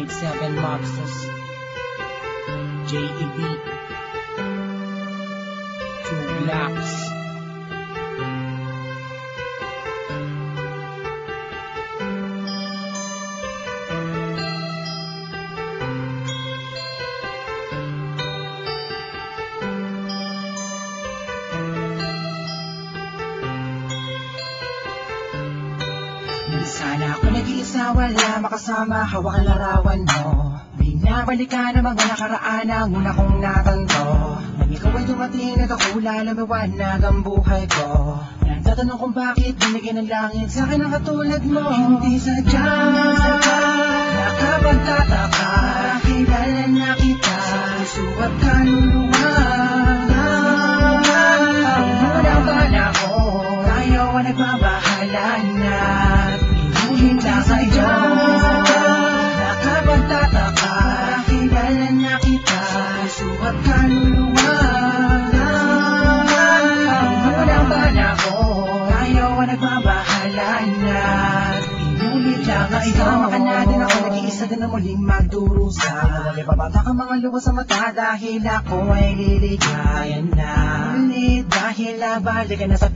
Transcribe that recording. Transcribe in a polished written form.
187 Mobsters, JEB, 2 Blacks. Sana ako nag-iisa, wala makasama, hawak ang larawan mo. Binabalikan ang mga nakaraan ang una kong natanto. Nang ikaw ay dumating at ako lalawiwanag ang buhay ko. Nagtatanong kung bakit binigyan ng langit sa akin ang katulad mo. Hindi sadya, nakapagtataka, kilala na kita sa puso at kaluluwa. Muna ba na ako, tayo ang nagbabahala na. Hindi sa'yo, nakapagtataka, kilala na kita sa puso at kaluluwa. Muna ba na ako, tayo ang nagbabahala na. Inulit lang ang isama ka natin, ako nag-iisa din na muling magdurusa. Wala babata ka mga luwa sa mata dahil ako ay liligaya na. Ulit dahil nabalik ka na sa